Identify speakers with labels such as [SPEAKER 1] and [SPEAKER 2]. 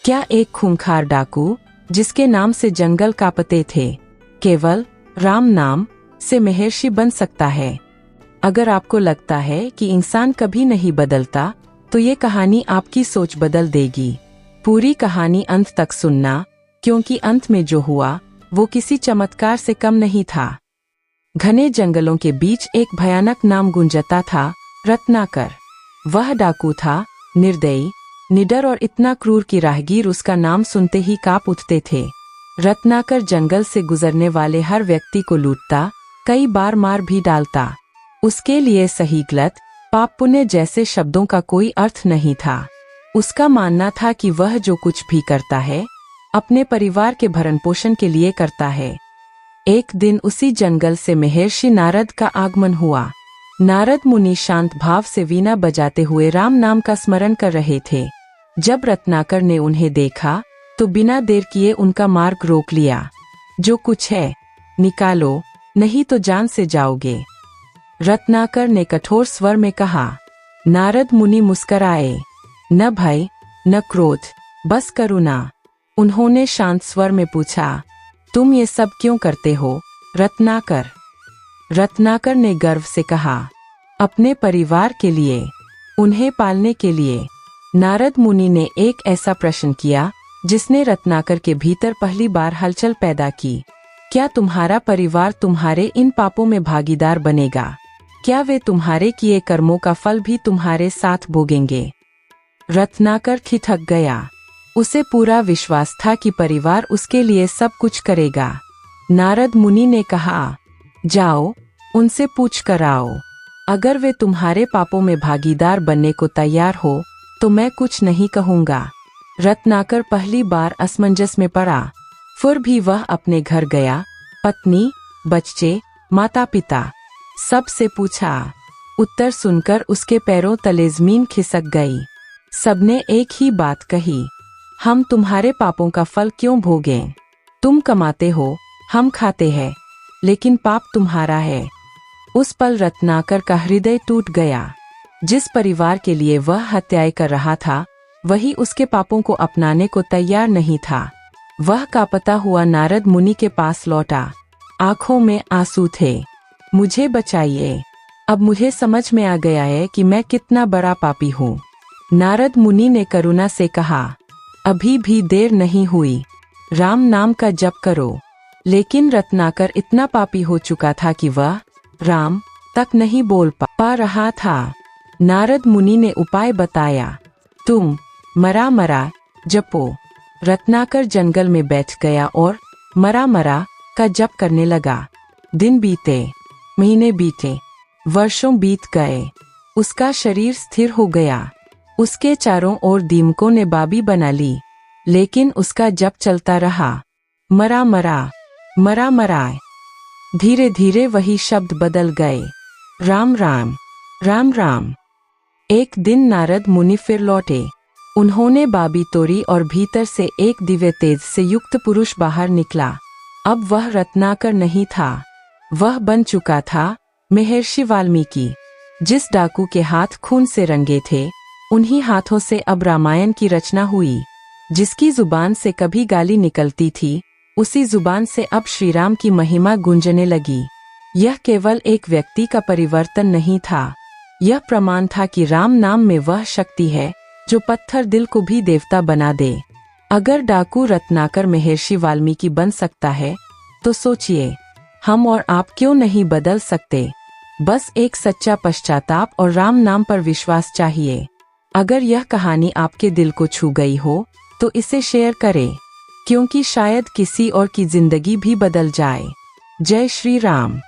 [SPEAKER 1] क्या एक खूंखार डाकू जिसके नाम से जंगल कांपते थे केवल राम नाम से महर्षि बन सकता है? अगर आपको लगता है कि इंसान कभी नहीं बदलता तो ये कहानी आपकी सोच बदल देगी। पूरी कहानी अंत तक सुनना, क्योंकि अंत में जो हुआ वो किसी चमत्कार से कम नहीं था। घने जंगलों के बीच एक भयानक नाम गूंजता था, रत्नाकर। वह डाकू था, निर्दयी, निडर और इतना क्रूर कि राहगीर उसका नाम सुनते ही कांप उठते थे। रत्नाकर जंगल से गुजरने वाले हर व्यक्ति को लूटता, कई बार मार भी डालता। उसके लिए सही गलत, पाप पुण्य जैसे शब्दों का कोई अर्थ नहीं था। उसका मानना था कि वह जो कुछ भी करता है अपने परिवार के भरण पोषण के लिए करता है। एक दिन उसी जंगल से महर्षि नारद का आगमन हुआ। नारद मुनि शांत भाव से वीणा बजाते हुए राम नाम का स्मरण कर रहे थे। जब रत्नाकर ने उन्हें देखा तो बिना देर किए उनका मार्ग रोक लिया। जो कुछ है निकालो, नहीं तो जान से जाओगे, रत्नाकर ने कठोर स्वर में कहा। नारद मुनि मुस्कराए। न भय न क्रोध, बस करुणा। उन्होंने शांत स्वर में पूछा, तुम ये सब क्यों करते हो रत्नाकर? रत्नाकर ने गर्व से कहा, अपने परिवार के लिए, उन्हें पालने के लिए। नारद मुनि ने एक ऐसा प्रश्न किया जिसने रत्नाकर के भीतर पहली बार हलचल पैदा की। क्या तुम्हारा परिवार तुम्हारे इन पापों में भागीदार बनेगा? क्या वे तुम्हारे किए कर्मों का फल भी तुम्हारे साथ भोगेंगे? रत्नाकर ठिठक गया। उसे पूरा विश्वास था कि परिवार उसके लिए सब कुछ करेगा। नारद मुनि ने कहा, जाओ, उनसे पूछ कर आओ। अगर वे तुम्हारे पापों में भागीदार बनने को तैयार हो तो मैं कुछ नहीं कहूँगा। रत्नाकर पहली बार असमंजस में पड़ा। फिर भी वह अपने घर गया। पत्नी, बच्चे, माता पिता सब से पूछा। उत्तर सुनकर उसके पैरों तले जमीन खिसक गई। सबने एक ही बात कही, हम तुम्हारे पापों का फल क्यों भोगें? तुम कमाते हो, हम खाते हैं, लेकिन पाप तुम्हारा है। उस पल रत्नाकर का हृदय टूट गया। जिस परिवार के लिए वह हत्याएं कर रहा था वही उसके पापों को अपनाने को तैयार नहीं था। वह कांपता हुआ नारद मुनि के पास लौटा। आंखों में आंसू थे। मुझे बचाइए, अब मुझे समझ में आ गया है कि मैं कितना बड़ा पापी हूँ। नारद मुनि ने करुणा से कहा, अभी भी देर नहीं हुई, राम नाम का जप करो। लेकिन रत्नाकर इतना पापी हो चुका था कि वह राम तक नहीं बोल पा रहा था। नारद मुनि ने उपाय बताया, तुम मरा मरा जपो। रत्नाकर जंगल में बैठ गया और मरा मरा का जप करने लगा। दिन बीते, महीने बीते, वर्षों बीत गए। उसका शरीर स्थिर हो गया। उसके चारों ओर दीमकों ने बाबी बना ली, लेकिन उसका जप चलता रहा। मरा मरा, मरा मरा। धीरे धीरे वही शब्द बदल गए, राम राम, राम राम। एक दिन नारद मुनि फिर लौटे। उन्होंने बाबी तोड़ी और भीतर से एक दिव्य तेज से युक्त पुरुष बाहर निकला। अब वह रत्नाकर नहीं था, वह बन चुका था महर्षि वाल्मीकि। जिस डाकू के हाथ खून से रंगे थे उन्हीं हाथों से अब रामायण की रचना हुई। जिसकी जुबान से कभी गाली निकलती थी उसी जुबान से अब श्री राम की महिमा गूंजने लगी। यह केवल एक व्यक्ति का परिवर्तन नहीं था, यह प्रमाण था कि राम नाम में वह शक्ति है जो पत्थर दिल को भी देवता बना दे। अगर डाकू रत्नाकर महर्षि वाल्मीकि बन सकता है तो सोचिए, हम और आप क्यों नहीं बदल सकते? बस एक सच्चा पश्चाताप और राम नाम पर विश्वास चाहिए। अगर यह कहानी आपके दिल को छू गई हो तो इसे शेयर करें, क्योंकि शायद किसी और की जिंदगी भी बदल जाए। जय श्री राम।